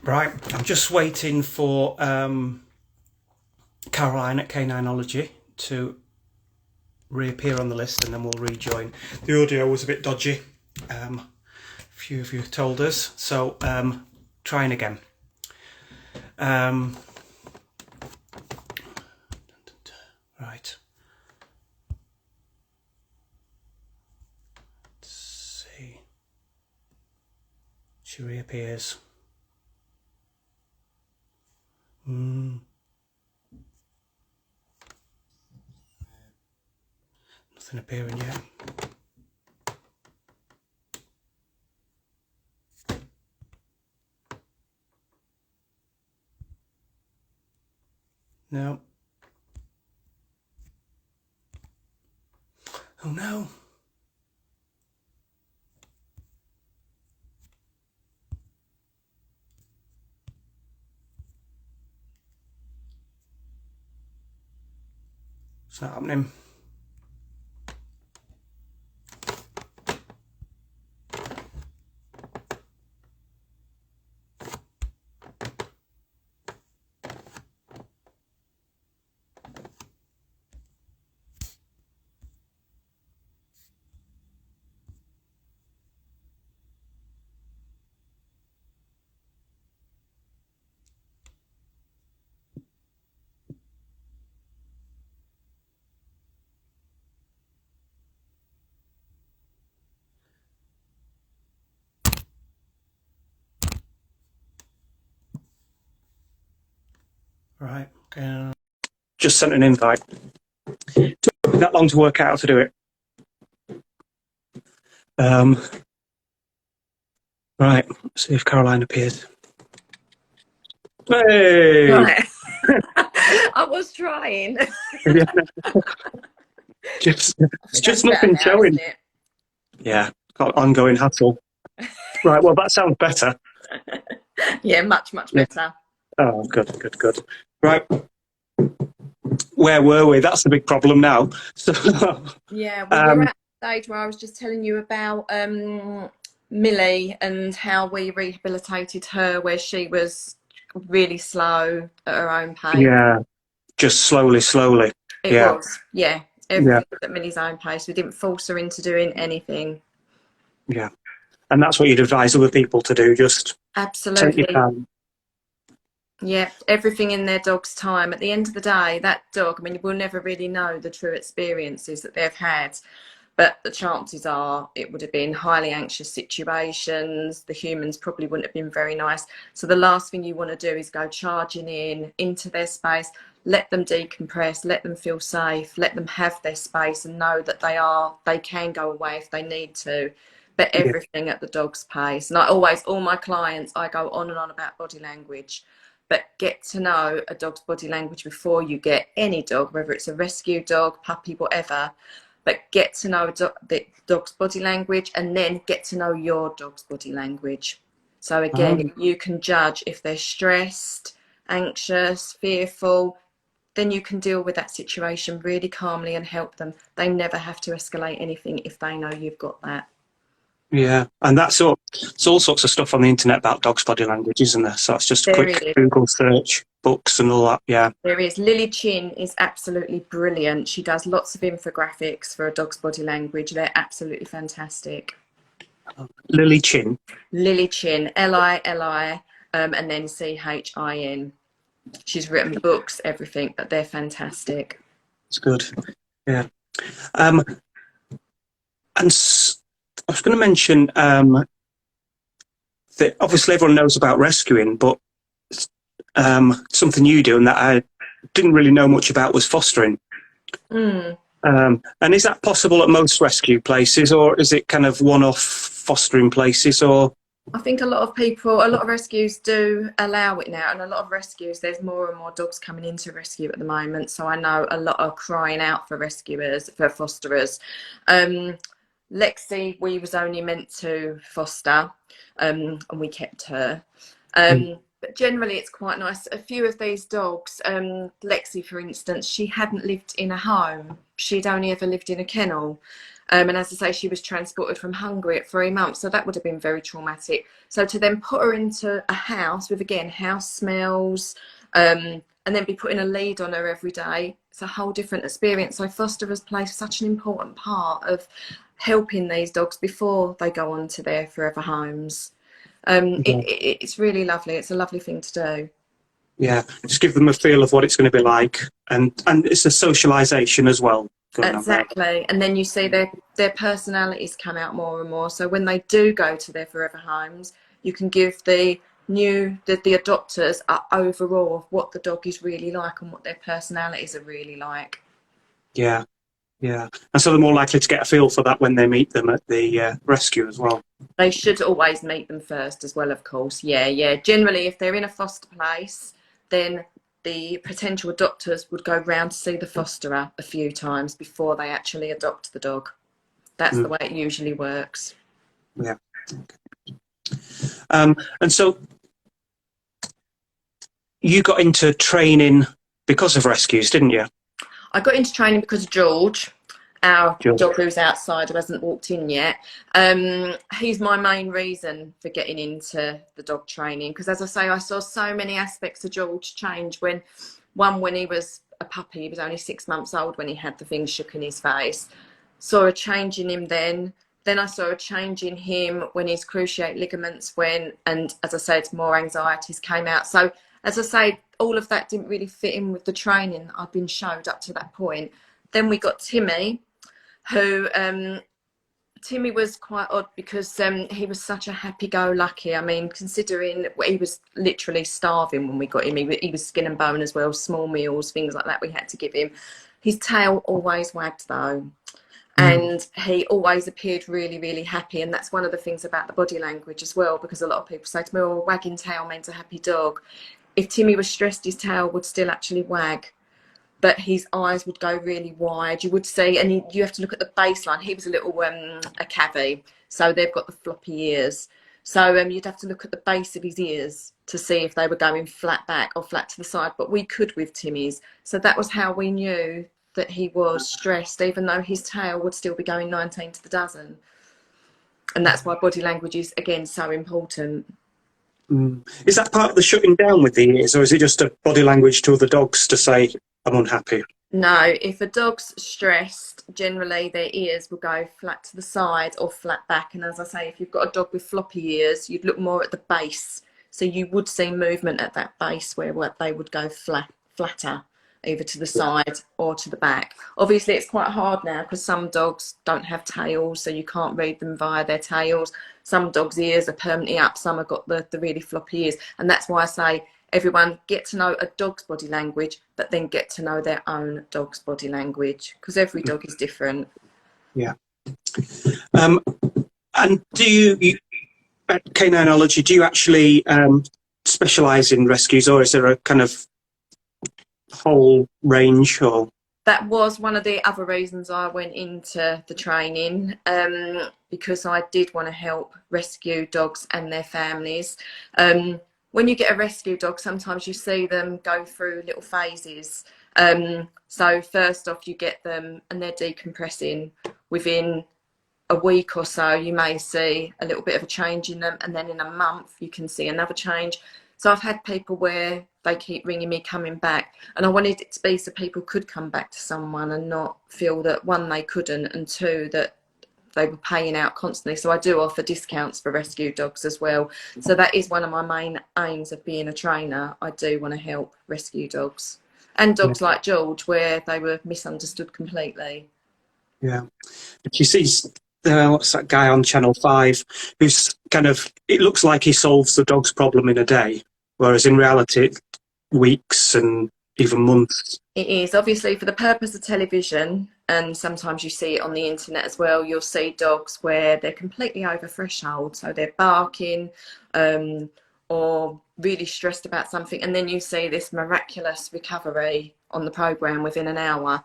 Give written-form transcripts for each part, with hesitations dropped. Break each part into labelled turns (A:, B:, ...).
A: Right, I'm just waiting for Caroline at K9ology to reappear on the list, and then we'll rejoin. The audio was a bit dodgy, a few of you told us, so trying again. Right. Let's see. She reappears. Nothing appearing yet. No. Oh no. It's not happening. Right. Just sent an invite. It took me that long to work out how to do it. Right. Let's see if Caroline appears. Hey!
B: Right. I was trying.
A: It's just nothing
B: now,
A: showing.
B: isn't it?
A: Yeah, got ongoing hassle. Right, well, that sounds better.
B: Yeah, much better.
A: Oh, good. Right, where were we? That's the big problem now. So,
B: Yeah, we were at the stage where I was just telling you about Millie and how we rehabilitated her, where she was really slow at her own pace.
A: yeah, just slowly.
B: It
A: Yeah,
B: was, yeah.
A: yeah,
B: Everything was at Millie's own pace. We didn't force her into doing anything.
A: yeah. And that's what you'd advise other people to do. Just take your
B: Absolutely.
A: time.
B: Yeah, everything in their dog's time. At the end of the day, that dog, I mean, we'll never really know the true experiences that they've had, but the chances are it would have been highly anxious situations. The humans probably wouldn't have been very nice. So the last thing you want to do is go charging in into their space. Let them decompress, let them feel safe, let them have their space and know that they can go away if they need to, but
A: Yeah,
B: everything at the dog's pace. And I always, all my clients, I go on and on about body language, but get to know a dog's body language before you get any dog, whether it's a rescue dog, puppy, whatever. But get to know the dog's body language, and then get to know your dog's body language. So again, you can judge if they're stressed, anxious, fearful, then you can deal with that situation really calmly and help them. They never have to escalate anything if they know you've got that.
A: yeah. And it's all sorts of stuff on the internet about dogs' body language, isn't there? So it's just a
B: There
A: quick
B: is.
A: Google search, books and all that. Yeah.
B: There is. Lily Chin is absolutely brilliant. She does lots of infographics for a dog's body language. They're absolutely fantastic.
A: Lily Chin.
B: Lily Chin, Lili, and then Chin. She's written books, everything, but they're fantastic.
A: It's good. Yeah. And I was going to mention that obviously everyone knows about rescuing, but something you do and that I didn't really know much about was fostering. And is that possible at most rescue places, or is it kind of one-off fostering places? Or
B: I think a lot of rescues do allow it now, and a lot of rescues, there's more and more dogs coming into rescue at the moment. So I know a lot are crying out for rescuers, for fosterers. Lexi, we was only meant to foster, and we kept her. But generally, it's quite nice. A few of these dogs, Lexi, for instance, she hadn't lived in a home. She'd only ever lived in a kennel. And as I say, she was transported from Hungary at 3 months, so that would have been very traumatic. So to then put her into a house with, again, house smells, and then be putting a lead on her every day, it's a whole different experience. So fosterers play such an important part of helping these dogs before they go on to their forever homes.
A: Yeah.
B: It's really lovely. It's a lovely thing to do.
A: Yeah, just give them a feel of what it's going to be like, and it's a socialisation as well going on there.
B: Exactly. And then you see their personalities come out more and more. So when they do go to their forever homes, you can give the adopters an overall of what the dog is really like and what their personalities are really like.
A: Yeah, yeah, and so they're more likely to get a feel for that when they meet them at the rescue as well.
B: They should always meet them first as well, of course. Yeah, yeah. Generally, if they're in a foster place, then the potential adopters would go round to see the fosterer a few times before they actually adopt the dog. That's the way it usually works.
A: Yeah. And so you got into training because of rescues, didn't you?
B: I got into training because of George, our
A: George.
B: dog who's outside, who hasn't walked in yet. He's my main reason for getting into the dog training, because as I say, I saw so many aspects of George change when he was a puppy. He was only 6 months old when he had the things shook in his face. Saw a change in him then. Then I saw a change in him when his cruciate ligaments went, and as I said, more anxieties came out. So as I say, all of that didn't really fit in with the training I'd been showed up to that point. Then we got Timmy, who Timmy was quite odd because he was such a happy-go-lucky. I mean, considering he was literally starving when we got him, he was skin and bone as well, small meals, things like that we had to give him. His tail always wagged though. And he always appeared really, really happy. And that's one of the things about the body language as well, because a lot of people say to me, oh, wagging tail means a happy dog. If Timmy was stressed, his tail would still actually wag, but his eyes would go really wide. You would see, and you have to look at the baseline. He was a little a cavy, so they've got the floppy ears. So you'd have to look at the base of his ears to see if they were going flat back or flat to the side. But we could with Timmy's. So that was how we knew that he was stressed, even though his tail would still be going 19 to the dozen. And that's why body language is, again, so important.
A: Is that part of the shutting down with the ears, or is it just a body language to other dogs to say, I'm unhappy?
B: No, if a dog's stressed, generally their ears will go flat to the side or flat back. And as I say, if you've got a dog with floppy ears, you'd look more at the base. So you would see movement at that base where they would go flatter, either to the side or to the back. Obviously, it's quite hard now because some dogs don't have tails, so you can't read them via their tails. Some dogs' ears are permanently up, some have got the really floppy ears. And that's why I say, everyone get to know a dog's body language, but then get to know their own dog's body language, because every dog is different.
A: Yeah. And do you at K9ology, do you actually specialise in rescues, or is there a kind of whole range? Or
B: that was one of the other reasons I went into the training, because I did want to help rescue dogs and their families. When you get a rescue dog, sometimes you see them go through little phases. So first off, you get them and they're decompressing. Within a week or so, you may see a little bit of a change in them, and then in a month, you can see another change. So I've had people where they keep ringing me, coming back, and I wanted it to be so people could come back to someone and not feel that, one, they couldn't, and two, that they were paying out constantly. So I do offer discounts for rescue dogs as well. So that is one of my main aims of being a trainer. I do want to help rescue dogs and dogs like George, where they were misunderstood completely.
A: yeah, but you see, what's that guy on Channel 5 who's kind of, it looks like he solves the dog's problem in a day, whereas in reality, weeks and even months.
B: It is, obviously, for the purpose of television, and sometimes you see it on the internet as well. You'll see dogs where they're completely over threshold, so they're barking or really stressed about something, and then you see this miraculous recovery on the programme within an hour.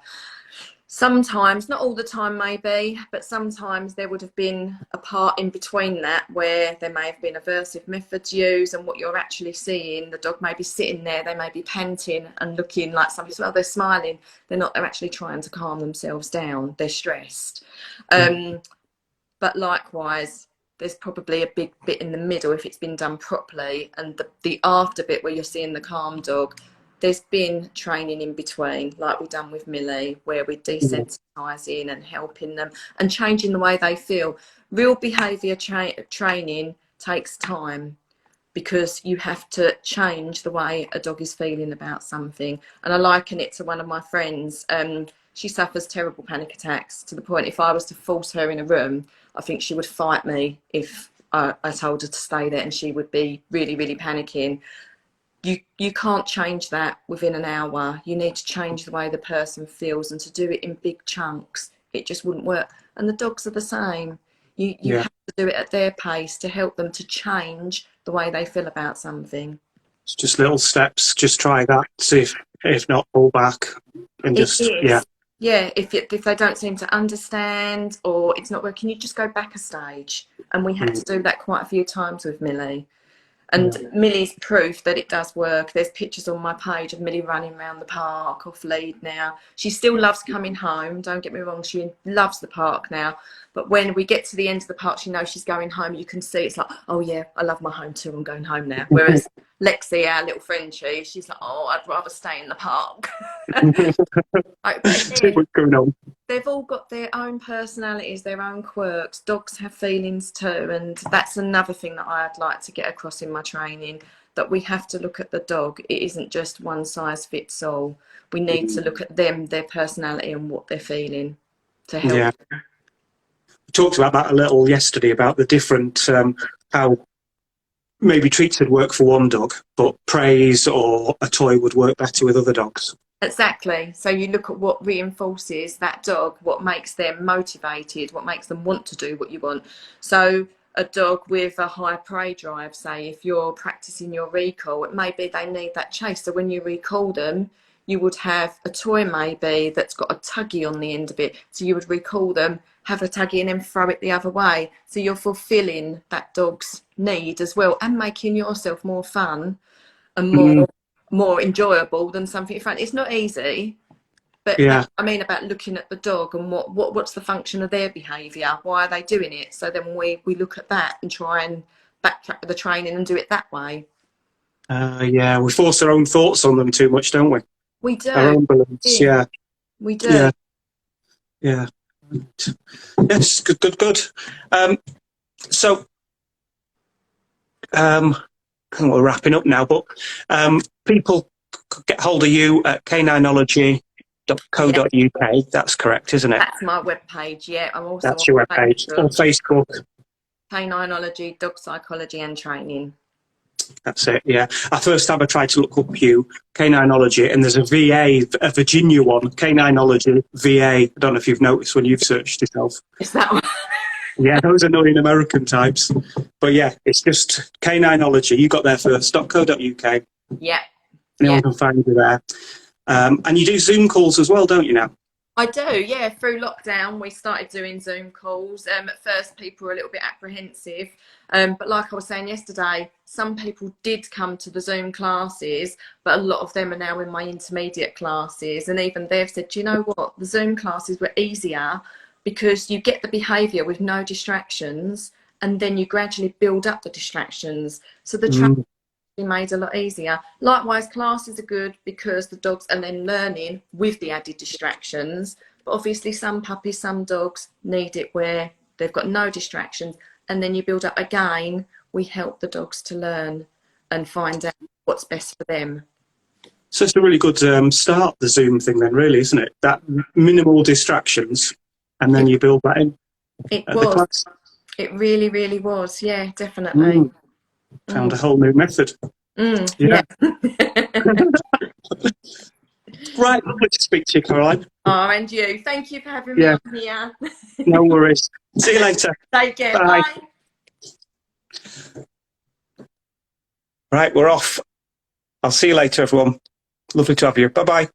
B: Sometimes, not all the time maybe, but sometimes there would have been a part in between that where there may have been aversive methods used, and what you're actually seeing, the dog may be sitting there, they may be panting and looking like something, well, they're smiling, they're not, they're actually trying to calm themselves down, they're stressed. But likewise, there's probably a big bit in the middle if it's been done properly, and the after bit where you're seeing the calm dog, there's been training in between, like we've done with Millie, where we're desensitising and helping them and changing the way they feel. Real behaviour training takes time, because you have to change the way a dog is feeling about something. And I liken it to one of my friends. She suffers terrible panic attacks, to the point if I was to force her in a room, I think she would fight me if I told her to stay there, and she would be really, really panicking. You can't change that within an hour. You need to change the way the person feels, and to do it in big chunks, it just wouldn't work. And the dogs are the same. You have to do it at their pace to help them to change the way they feel about something.
A: It's just little steps. Just try that. See if not, pull back and just
B: If they don't seem to understand or it's not working, you just go back a stage. And we had to do that quite a few times with Millie. And Millie's proof that it does work. There's pictures on my page of Millie running around the park off lead now. She still loves coming home, don't get me wrong, she loves the park now. But when we get to the end of the park, she knows she's going home. You can see it's like, oh yeah, I love my home too, I'm going home now. Whereas Lexi, our little Frenchie, she's like, oh, I'd rather stay in the park. They've all got their own personalities, their own quirks. Dogs have feelings too, and that's another thing that I'd like to get across in my training, that we have to look at the dog. It isn't just one size fits all. We need to look at them, their personality and what they're feeling to help.
A: Yeah. We talked about that a little yesterday, about the different, how maybe treats would work for one dog, but praise or a toy would work better with other dogs.
B: Exactly. So you look at what reinforces that dog, what makes them motivated, what makes them want to do what you want. So a dog with a high prey drive, say, if you're practicing your recall, it may be they need that chase. So when you recall them, you would have a toy maybe that's got a tuggy on the end of it. So you would recall them, have a tuggy and then throw it the other way. So you're fulfilling that dog's need as well, and making yourself more fun and more enjoyable than something in front. It's not easy, but I mean about looking at the dog and what's the function of their behaviour, why are they doing it, so then we look at that and try and backtrack the training and do it that way.
A: We force our own thoughts on them too much, don't we?
B: We do.
A: Our own beliefs,
B: we do.
A: Yes, good. So we're wrapping up now, but people could get hold of you at K9ology.co.uk. That's correct, isn't it?
B: That's my webpage, I'm also
A: That's your webpage. On Facebook.
B: K9ology, dog psychology and training.
A: That's it, First time I tried to look up you, K9ology, and there's a VA, a Virginia one, K9ology, VA. I don't know if you've noticed when you've searched yourself.
B: Is that one?
A: Yeah, those annoying American types. But it's just K9ology. You got there first, .co.uk.
B: Yeah.
A: Anyone can find you there. And you do Zoom calls as well, don't you now?
B: I do, Through lockdown, we started doing Zoom calls. At first, people were a little bit apprehensive. But like I was saying yesterday, some people did come to the Zoom classes, but a lot of them are now in my intermediate classes. And even they've said, do you know what? The Zoom classes were easier because you get the behaviour with no distractions, and then you gradually build up the distractions. So the training made a lot easier. Likewise, classes are good because the dogs are then learning with the added distractions. But obviously some puppies, some dogs need it where they've got no distractions, and then you build up again. We help the dogs to learn and find out what's best for them.
A: So it's a really good start, the Zoom thing then, really, isn't it? That minimal distractions, and then you build that in.
B: It was. It really, really was. Yeah, definitely.
A: Found a whole new method.
B: Yeah.
A: Right, lovely to speak to you, Caroline.
B: Oh, and you. Thank you for having me on here.
A: No worries. See you later.
B: Take care.
A: Bye.
B: Bye.
A: Right, we're off. I'll see you later, everyone. Lovely to have you. Bye-bye.